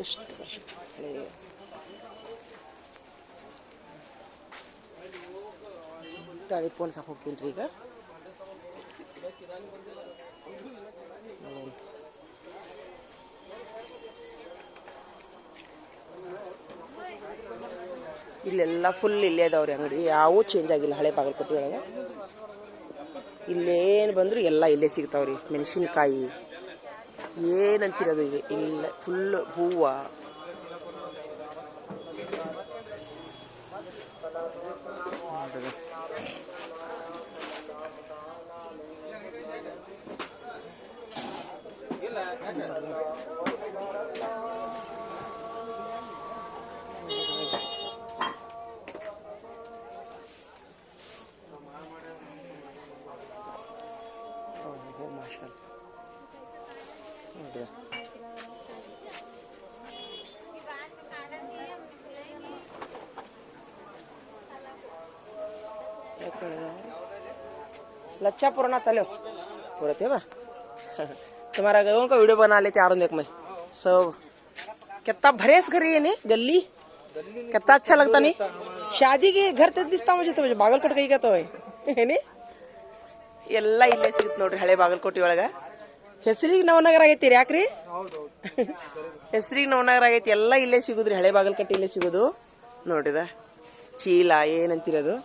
ಎಷ್ಟು ವರ್ಷ ತಾಳಿ ಫೋನ್ ಸಾಕು ಹೋಗ್ತೀನಿ ರೀ ಈಗ. ಇಲ್ಲೆಲ್ಲ ಫುಲ್ ಇಲ್ಲೇ ಅದಾವ್ರಿ ಅಂಗಡಿ, ಯಾವೂ ಚೇಂಜ್ ಆಗಿಲ್ಲ ಹಳೆ ಬಾಗಲಕೋಟೆ ಒಳಗೆ. ಇಲ್ಲೇನು ಬಂದರೂ ಎಲ್ಲ ಇಲ್ಲೇ ಸಿಗ್ತಾವ್ರಿ. ಮೆಣಸಿನ್ಕಾಯಿ ಏನಂತಿರೋದು ಈಗ ಇಲ್ಲ, ಫುಲ್ ಹೂವು. लच्छा पुराना तलो पूरा थे बा तुम्हारा गाँव का वीडियो बना लेते आरुण देख में सब कितना भरेस करी है नहीं गली कितना अच्छा लगता नहीं शादी के घर ते दिसता मुझे तो बागलकोट कहीं का तो है नहीं ಎಲ್ಲ ಇಲ್ಲೇ ಸಿಗುತ್ತೆ ನೋಡ್ರಿ ಹಳೆ ಬಾಗಲಕೋಟೆ ಒಳಗ. ಹೆಸರಿಗೆ ನವನಗರ ಆಗೈತಿ ರೀ, ಯಾಕ್ರಿ ಹೆಸರಿಗೆ ನವನಗರ ಆಗೈತಿ. ಎಲ್ಲ ಇಲ್ಲೇ ಸಿಗುದ್ರಿ, ಹಳೆ ಬಾಗಲಕೋಟೆ ಇಲ್ಲೇ ಸಿಗೋದು ನೋಡ್ರಿದ. ಚೀಲ ಏನಂತಿರೋದು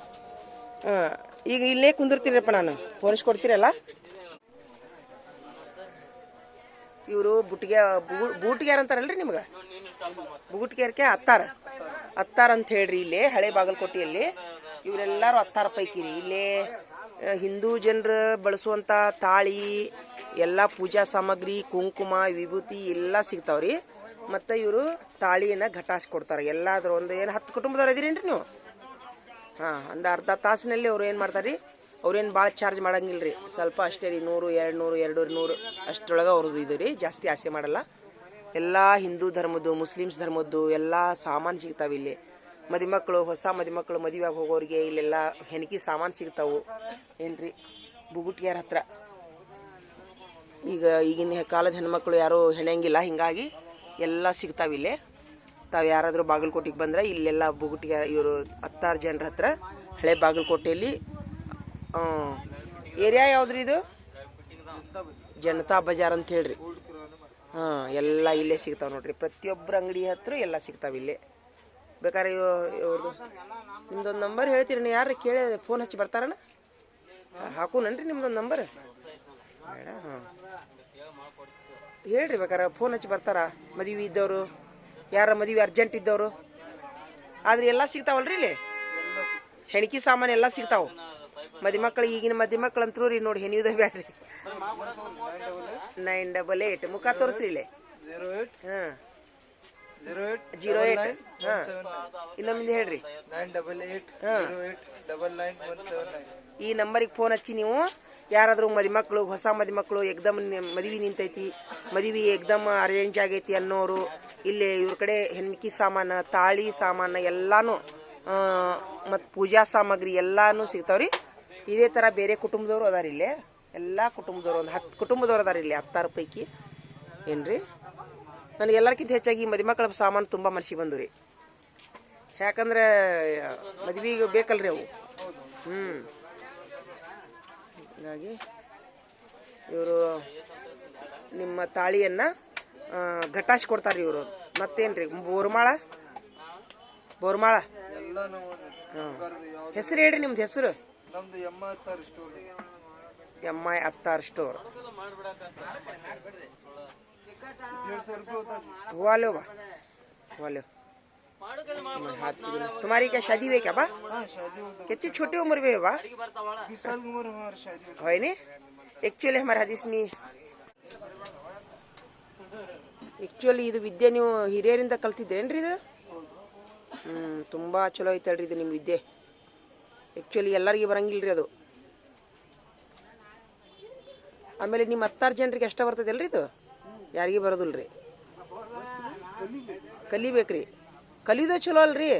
ಈಗ ಇಲ್ಲೇ ಕುಂದಿರ್ತೀರಪ್ಪ, ನಾನು ಫೋನಿಸ್ ಕೊಡ್ತೀರಲ್ಲ. ಇವರು ಬೂಟಿಗ್ಯಾರ ಅಂತಾರಲ್ರಿ ನಿಮ್ಗೆ, ಬೂಟಿಗ್ಯಾರಕ್ಕೆ ಅತ್ತಾರ ಅಂತ ಹೇಳ್ರಿ. ಇಲ್ಲೇ ಹಳೆ ಬಾಗಲಕೋಟೆಯಲ್ಲಿ ಇವರೆಲ್ಲರೂ ಅತ್ತಾರ ಪೈಕಿ ರೀ. ಇಲ್ಲೇ ಹಿಂದೂ ಜನರು ಬಳಸುವಂಥ ತಾಳಿ ಎಲ್ಲ ಪೂಜಾ ಸಾಮಗ್ರಿ, ಕುಂಕುಮ, ವಿಭೂತಿ ಎಲ್ಲ ಸಿಗ್ತಾವ್ರಿ. ಮತ್ತು ಇವರು ತಾಳಿಯನ್ನು ಘಟಾಸ್ ಕೊಡ್ತಾರೆ. ಎಲ್ಲಾದ್ರೂ ಒಂದು ಏನು 10 ಕುಟುಂಬದವ್ರು ಇದೀರೇನ್ರಿ ನೀವು? ಹಾಂ, ಒಂದು ಅರ್ಧ ತಾಸಿನಲ್ಲಿ ಅವ್ರು ಏನು ಮಾಡ್ತಾರೆ ರೀ, ಅವ್ರೇನು ಭಾಳ ಚಾರ್ಜ್ ಮಾಡಂಗಿಲ್ಲ ರೀ, ಸ್ವಲ್ಪ ಅಷ್ಟೇ ರೀ. 100, 200, 200 ಅಷ್ಟರೊಳಗೆ ಅವ್ರದ್ದು ಇದು ರೀ, ಜಾಸ್ತಿ ಆಸೆ ಮಾಡಲ್ಲ. ಎಲ್ಲ ಹಿಂದೂ ಧರ್ಮದ್ದು, ಮುಸ್ಲಿಮ್ಸ್ ಧರ್ಮದ್ದು ಎಲ್ಲ ಸಾಮಾನು ಸಿಗ್ತಾವೆ ಇಲ್ಲಿ. ಮದುಮಕ್ಕಳು, ಹೊಸ ಮದುಮಕ್ಕಳು ಮದುವೆ ಆಗಿ ಹೋಗೋರಿಗೆ ಇಲ್ಲೆಲ್ಲ ಹೆಣಕಿ ಸಾಮಾನು ಸಿಗ್ತಾವು ಏನ್ರಿ ಬುಗುಟಿಗ್ಯಾರ ಹತ್ರ. ಈಗಿನ ಕಾಲದ ಹೆಣ್ಮಕ್ಳು ಯಾರೂ ಹೆಣಂಗಿಲ್ಲ, ಹಿಂಗಾಗಿ ಎಲ್ಲ ಸಿಗ್ತಾವಿಲ್ಲೇ. ತಾವು ಯಾರಾದರೂ ಬಾಗಲಕೋಟೆಗೆ ಬಂದರೆ ಇಲ್ಲೆಲ್ಲ ಬುಗುಟಿಗ್ಯಾರ ಇವರು 16 ಜನರ ಹತ್ರ ಹಳೆ ಬಾಗಲಕೋಟೆಯಲ್ಲಿ. ಏರಿಯಾ ಯಾವ್ದ್ರಿ ಇದು? ಜನತಾ ಬಜಾರ್ ಅಂತ ಹೇಳ್ರಿ. ಹಾಂ, ಎಲ್ಲ ಇಲ್ಲೇ ಸಿಗ್ತಾವೆ ನೋಡ್ರಿ. ಪ್ರತಿಯೊಬ್ಬರ ಅಂಗಡಿ ಹತ್ರ ಎಲ್ಲ ಸಿಗ್ತಾವೆ ಇಲ್ಲೇ. ಬೇಕಾದ್ರೆ ಇವ್ರದ್ದು ನಿಮ್ದೊಂದು ನಂಬರ್ ಹೇಳ್ತೀರಿ, ನೀವು ಯಾರು ಕೇಳಿ ಫೋನ್ ಹಚ್ಚಿ ಬರ್ತಾರಣ್ಣ? ಹಾಕೂನನ್ರಿ ನಿಮ್ದೊಂದು ನಂಬರ್? ಬೇಡ, ಹಾಂ ಹೇಳ್ರಿ. ಬೇಕಾರೆ ಫೋನ್ ಹಚ್ಚಿ ಬರ್ತಾರ ಮದುವೆ ಇದ್ದವರು, ಯಾರ ಮದುವೆ ಅರ್ಜೆಂಟ್ ಇದ್ದವರು. ಆದ್ರೆ ಎಲ್ಲ ಸಿಗ್ತಾವಲ್ರಿ ಇಲ್ಲಿ, ಹೆಣ್ಕಿ ಸಾಮಾನು ಎಲ್ಲ ಸಿಗ್ತಾವೆ. ಮದುಮಕ್ಕಳು, ಈಗಿನ ಮದುಮಕ್ಕಳು ಅಂತೂ ರೀ ನೋಡಿ, ಹೆಣಿಯೋದ ಬ್ಯಾಡ್ರಿ. 988 ಮುಖ ತೋರಿಸ್ರಿ ಇಲ್ಲೇ. ಹಾಂ, 08 ಹಾಂ, ಇನ್ನೊಂದು ಹೇಳ್ರಿ. 988 ಈ ನಂಬರಿಗೆ ಫೋನ್ ಹಚ್ಚಿ ನೀವು ಯಾರಾದರೂ ಮದುಮಕ್ಕಳು, ಹೊಸ ಮದುಮಕ್ಕಳು, ಎಕ್ದಮ್ ಮದುವೆ ನಿಂತೈತಿ, ಮದುವೆ ಎಕ್ದಮ್ ಅರೇಂಜ್ ಆಗೈತಿ ಅನ್ನೋರು ಇಲ್ಲಿ ಇವ್ರ ಕಡೆ ಹೆಣ್ಣಿಕಿ ಸಾಮಾನು, ತಾಳಿ ಸಾಮಾನು ಎಲ್ಲಾನು ಮತ್ತು ಪೂಜಾ ಸಾಮಗ್ರಿ ಎಲ್ಲಾನು ಸಿಗ್ತಾವ್ರಿ. ಇದೇ ಥರ ಬೇರೆ ಕುಟುಂಬದವರು ಅದಾರ ಇಲ್ಲೇ. ಎಲ್ಲ ಕುಟುಂಬದವ್ರು ಒಂದು 10 ಕುಟುಂಬದವ್ರು ಅದಾರ ಇಲ್ಲಿ 16 ಪೈಕಿ ಏನ್ರಿ. ನನಗೆ ಎಲ್ಲರಿಗಿಂತ ಹೆಚ್ಚಾಗಿ ಮದುಮಕ್ಕಳ ಸಾಮಾನು ತುಂಬ ಮನಸ್ಸಿಗೆ ಬಂದು ರೀ. ಯಾಕಂದ್ರೆ ಮದುವೆಗೆ ಬೇಕಲ್ರಿ ಅವು. ಹೀಗಾಗಿ ಇವರು ನಿಮ್ಮ ತಾಳಿಯನ್ನು ಘಟಾಶ್ ಕೊಡ್ತಾರೆ ಇವರು. ಮತ್ತೇನ್ರಿ ಬೋರ್ಮಾಳ ಹಾಂ, ಹೆಸರು ಹೇಳ್ರಿ ನಿಮ್ದು ಹೆಸರು? MI Attar store. वालो बा वालो तुम्हारी क्या शादी हुई क्या बा? कितनी छोटी उम्र में बा? 20 साल की उम्र हमारी शादी है नी. एक्चुअली हमारे हदीस में एक्चुअली ಇದು ವಿದ್ಯೆ ನೀವು ಹಿರಿಯರಿಂದ ಕಲ್ತಿದ್ದೇನ್ರಿ ಇದು? ತುಂಬ ಚಲೋ ಐತಲ್ರಿ ಇದು ನಿಮ್ಮ ವಿದ್ಯೆ. ಆ್ಯಕ್ಚುಲಿ ಎಲ್ಲರಿಗೆ ಬರಂಗಿಲ್ರಿ ಅದು. ಆಮೇಲೆ ನಿಮ್ಮ 16 ಜನರಿಗೆ ಎಷ್ಟ ಬರ್ತದಲ್ರಿ ಇದು? ಯಾರಿಗೆ ಬರೋದಿಲ್ರಿ. ಕಲಿಬೇಕ್ರಿ. ಕಲಿಯೋದು ಚಲೋ ಅಲ್ರಿ.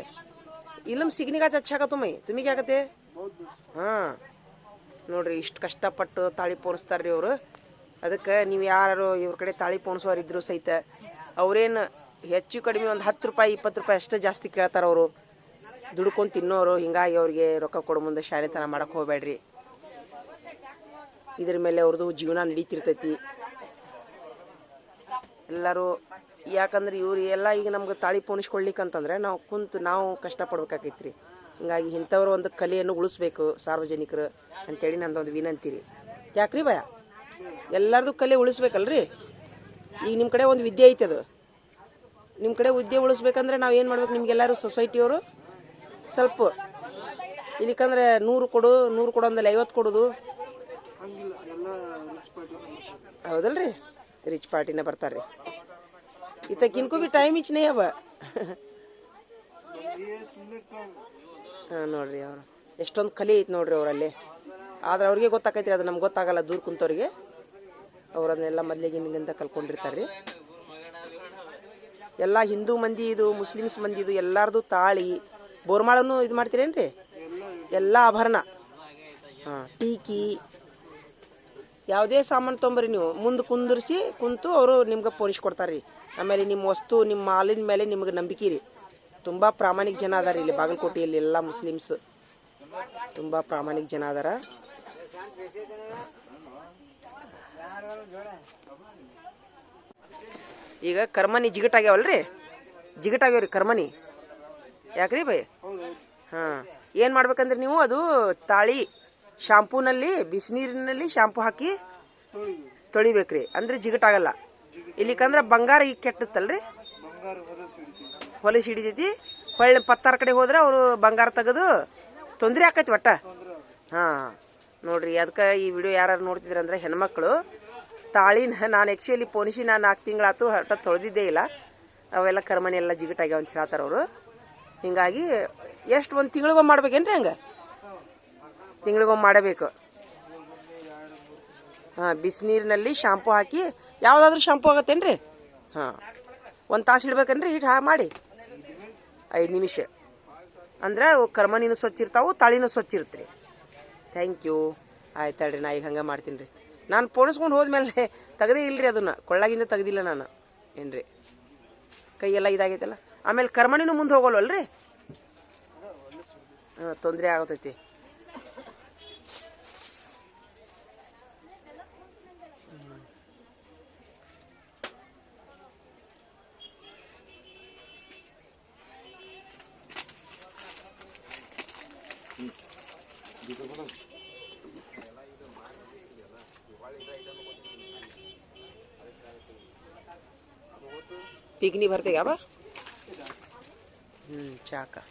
ಇಲ್ಲಮ್ ಸಿಗ್ನಿಗಾಚ ಹಚ್ಚಾಕ ತುಮಿಗೆ ಆಗತ್ತೆ. ಹಾಂ ನೋಡ್ರಿ, ಇಷ್ಟು ಕಷ್ಟಪಟ್ಟು ತಾಳಿ ಪೋಣಿಸ್ತಾರ್ರಿ ಅವರು. ಅದಕ್ಕೆ ನೀವು ಯಾರು ಇವ್ರ ಕಡೆ ತಾಳಿ ಪೋಣಿಸೋರಿದ್ರು ಸಹಿತ ಅವ್ರೇನು ಹೆಚ್ಚು ಕಡಿಮೆ ಒಂದು 10 ರೂಪಾಯಿ 20 ರೂಪಾಯಿ ಅಷ್ಟೇ ಜಾಸ್ತಿ ಕೇಳ್ತಾರೆ ಅವರು. ದುಡ್ಕೊಂಡು ತಿನ್ನೋರು. ಹಿಂಗಾಗಿ ಅವ್ರಿಗೆ ರೊಕ್ಕ ಕೊಡೋ ಮುಂದೆ ಶಾಲೆತನ ಮಾಡಕ್ಕೆ ಹೋಗ್ಬೇಡ್ರಿ. ಇದ್ರ ಮೇಲೆ ಅವ್ರದ್ದು ಜೀವನ ನಡೀತಿರ್ತೈತಿ ಎಲ್ಲರೂ. ಯಾಕಂದ್ರೆ ಇವ್ರು ಎಲ್ಲ ಈಗ ನಮ್ಗೆ ತಾಳಿ ಪೋಣಿಸ್ಕೊಳ್ಲಿಕ್ಕಂತಂದ್ರೆ ನಾವು ಕಷ್ಟಪಡ್ಬೇಕಾಗೈತ್ರಿ. ಹಿಂಗಾಗಿ ಇಂಥವ್ರು ಒಂದು ಕಲೆಯನ್ನು ಉಳಿಸ್ಬೇಕು ಸಾರ್ವಜನಿಕರು ಅಂತೇಳಿ ನಂದೊಂದು ವಿನಂತಿ ರೀ. ಯಾಕ್ರಿ ಭಯ? ಎಲ್ಲರದು ಕಲೆ ಉಳಿಸ್ಬೇಕಲ್ರಿ. ಈಗ ನಿಮ್ಮ ಕಡೆ ಒಂದು ವಿದ್ಯೆ ಐತೆ, ಅದು ನಿಮ್ಮ ಕಡೆ ವಿದ್ಯೆ ಉಳಿಸ್ಬೇಕಂದ್ರೆ ನಾವು ಏನು ಮಾಡ್ಬೇಕು? ನಿಮ್ಗೆಲ್ಲರೂ ಸೊಸೈಟಿಯವರು ಸ್ವಲ್ಪ ಇಲ್ಲಿಕಂದ್ರೆ 100 ಕೊಡು ಅಂದಲ್ಲಿ 50 ಕೊಡೋದು ಹೌದಲ್ರಿ. ರಿಚ್ ಪಾರ್ಟಿನ ಬರ್ತಾರೆ ರೀ. ಇತಕ್ಕಿನ್ಕೂ ಬಿ ಟೈಮ್ ಇಚ್ನೇ ಅವ. ಹಾಂ ನೋಡ್ರಿ, ಅವರು ಎಷ್ಟೊಂದು ಕಲೆ ಐತೆ ನೋಡ್ರಿ ಅವರಲ್ಲಿ. ಆದ್ರೆ ಅವ್ರಿಗೆ ಗೊತ್ತಾಕೈತ್ರಿ, ಅದು ನಮ್ಗೆ ಗೊತ್ತಾಗಲ್ಲ. ದೂರ ಕುಂತವ್ರಿಗೆ ಅವರನ್ನೆಲ್ಲ ಮೊದಲಿಗಿಂತ ಕಲ್ಕೊಂಡಿರ್ತಾರೆ ರೀ. ಎಲ್ಲ ಹಿಂದೂ ಮಂದಿ ಇದು, ಮುಸ್ಲಿಮ್ಸ್ ಮಂದಿ ಇದು, ಎಲ್ಲರದು ತಾಳಿ ಬೋರ್ಮಾಳನ್ನು ಇದು ಮಾಡ್ತೀರೇನ್ರಿ? ಎಲ್ಲ ಆಭರಣ, ಹಾಂ, ಟೀಕಿ, ಯಾವುದೇ ಸಾಮಾನು ತೊಂಬರಿ ನೀವು ಮುಂದೆ ಕುಂತು ಅವರು ನಿಮ್ಗೆ ಪೋಣಿಸ್ಕೊಡ್ತಾರೆ ರೀ. ಆಮೇಲೆ ನಿಮ್ಮ ವಸ್ತು, ನಿಮ್ಮ ಮಾಲಿನ ಮೇಲೆ ನಿಮ್ಗೆ ನಂಬಿಕೆ ರೀ. ತುಂಬ ಪ್ರಾಮಾಣಿಕ ಜನ ಅದಾರ ಇಲ್ಲಿ ಬಾಗಲಕೋಟೆಯಲ್ಲಿ. ಎಲ್ಲ ಮುಸ್ಲಿಮ್ಸ್ ತುಂಬ ಪ್ರಾಮಾಣಿಕ ಜನ ಅದಾರ. ಈಗ ಕರ್ಮನಿ ಜಿಗಟಾಗ್ಯಾವಲ್ರಿ, ಜಿಗಟಾಗ್ಯಾವ್ರಿ ಕರ್ಮನಿ. ಯಾಕ್ರಿ ಬೈ? ಹಾಂ, ಏನು ಮಾಡ್ಬೇಕಂದ್ರೆ ನೀವು ಅದು ತಾಳಿ ಶಾಂಪೂನಲ್ಲಿ ಬಿಸಿನೀರಿನಲ್ಲಿ ಶಾಂಪೂ ಹಾಕಿ ತೊಳಿಬೇಕ್ರಿ, ಅಂದ್ರೆ ಜಿಗಟಾಗಲ್ಲ. ಇಲ್ಲಿಕಂದ್ರೆ ಬಂಗಾರ ಈಗ ಕೆಟ್ಟತ್ತಲ್ರಿ, ಬಂಗಾರ ಹೊಲಸು ಹಿಡಿತೀವಿ. ಹೊಲಸು ಹಿಡಿತೈತಿ. ಹೊಳ್ಳಿ ಪತ್ತಾರ ಕಡೆ ಹೋದ್ರೆ ಅವರು ಬಂಗಾರ ತೆಗೆದು ತೊಂದರೆ ಆಕೈತಿ ಒಟ್ಟ. ಹಾಂ ನೋಡ್ರಿ, ಅದಕ್ಕೆ ಈ ವಿಡಿಯೋ ಯಾರು ನೋಡ್ತಿದ್ರಂದ್ರೆ ಹೆಣ್ಮಕ್ಳು ತಾಳಿನ ನಾನು ಆ್ಯಕ್ಚುಲಿ ಪೋನಿಸಿ ನಾನು 4 ತಿಂಗಳಾಯ್ತು ಒಟ್ಟು ತೊಳೆದಿದ್ದೇ ಇಲ್ಲ. ಅವೆಲ್ಲ ಕರ್ಮಣಿ ಎಲ್ಲ ಜಿಗಟಾಗ್ಯಾವ ಅಂತ ಹೇಳ್ತಾರೆ ಅವರು. ಹೀಗಾಗಿ ಎಷ್ಟು ಒಂದು ತಿಂಗಳಿಗೊಮ್ಮೆ ಮಾಡ್ಬೇಕೇನ್ರಿ? ಹಂಗೆ ತಿಂಗಳಿಗೊಮ್ಮೆ ಮಾಡಬೇಕು. ಹಾಂ, ಬಿಸಿನೀರಿನಲ್ಲಿ ಶಾಂಪೂ ಹಾಕಿ, ಯಾವುದಾದ್ರೂ ಶಾಂಪೂ ಆಗತ್ತೇನ್ರಿ? ಹಾಂ, 1 ತಾಸು ಇಡ್ಬೇಕೇನ್ರಿ ಹಿಟ್ಟು ಮಾಡಿ? 5 ನಿಮಿಷ ಅಂದ್ರೆ ಕರ್ಮಣಿನೂ ಸ್ವಚ್ಛ ಇರ್ತಾವೆ, ತಾಳಿನೂ ಸ್ವಚ್ಛ ಇರುತ್ತೆ. Thank you. ಆಯ್ತು ಹೇಳ್ರಿ, ನಾ ಈಗ ಹಂಗೆ ಮಾಡ್ತೀನಿ ರೀ. ನಾನು ಪೋಣಿಸ್ಕೊಂಡು ಹೋದ್ಮೇಲೆ ತೆಗ್ದೇ ಇಲ್ಲರಿ, ಅದನ್ನು ಕೊಳ್ಳಾಗಿಂದ ತೆಗ್ದಿಲ್ಲ ನಾನು. ಏನ್ರಿ ಕೈಯೆಲ್ಲ ಇದಾಗೈತಲ್ಲ. ಆಮೇಲೆ ಕರ್ಮಣಿನೂ ಮುಂದೆ ಹೋಗೋಲ್ವಲ್ರಿ? ಹಾಂ, ತೊಂದರೆ ಆಗತೈತಿ. पिकनी भरते का बा? चहा का.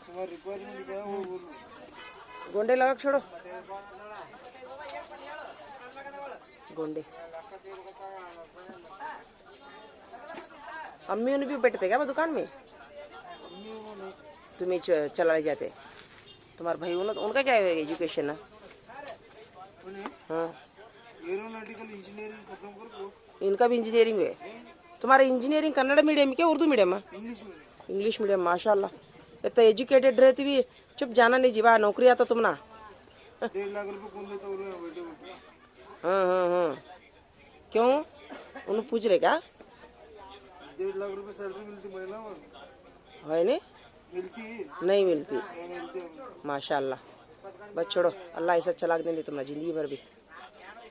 तुम्हारी रिक्वायरमेंट क्या है वो बोलो. गोंडे लगा के छोड़ो. गोंडे अम्मी उन्हें भी बैठते क्या दुकान में? तुम्हें चला जाते? तुम्हारे भाई उनका क्या एजुकेशन है? हाँ, एरोनॉटिकल इंजीनियरिंग खत्म कर दो. इनका भी इंजीनियरिंग है. तुम्हारा इंजीनियरिंग कन्नड़ मीडियम क्या उर्दू मीडियम है? English medium. English medium. माशाल्लाह, इतना एजुकेटेड रहती भी चुप जाना नहीं जीवा. नौकरी आता तुम ना. 1.5 लाख रुपए कौन देता बोले बेटे को. हाँ हाँ हाँ, क्यों उन्हें पूछ रहे क्या? 1.5 लाख रुपए सैलरी मिलती महिला में? है नहीं? मिलती नहीं मिलती. मिलती. माशाल्लाह. बस छोड़ो, अल्लाह ऐसा चला देने तुम्हारा जिंदगी भर भी.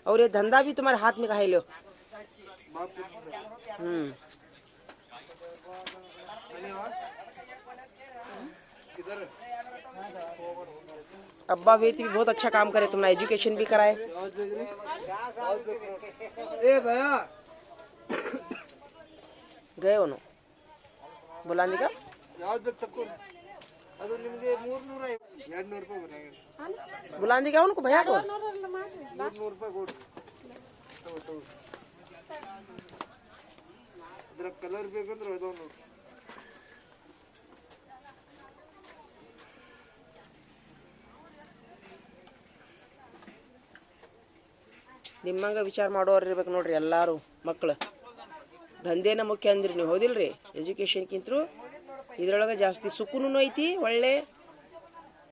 और ये धंधा भी तुम्हारे हाथ में कहा लो. बाप को अब्बा वेती भी बहुत अच्छा काम करे, तुम्हारा एजुकेशन भी कराए. ए भैया गए उन्हों बुलाने का ಯಾವ್ದು ಬೇಕು ತಕ್ಕೋ. ಅದು ನಿಮಗೆ 300 200 ರೂಪಾಯಿ ಬರಾಗ. बुलाने का उनको भैया को 300 ರೂಪಾಯಿ ಕೊಡ್ರಿ. ಅದರ ಕಲರ್ ಬೇಕಂದ್ರೆ ಅದಾವ ನೋಡಿ. ನಿಮ್ಮಂಗ ವಿಚಾರ ಮಾಡೋರು ಇರ್ಬೇಕು ನೋಡ್ರಿ ಎಲ್ಲಾರು ಮಕ್ಕಳು. ದಂಧೆನ ಮುಖ್ಯ ಅಂದ್ರಿ ನೀವು, ಹೌದಿಲ್ರಿ? ಎಜುಕೇಶನ್ಕಿಂತರೂ ಇದ್ರೊಳಗೆ ಜಾಸ್ತಿ ಸುಖನೂ ಐತಿ, ಒಳ್ಳೆ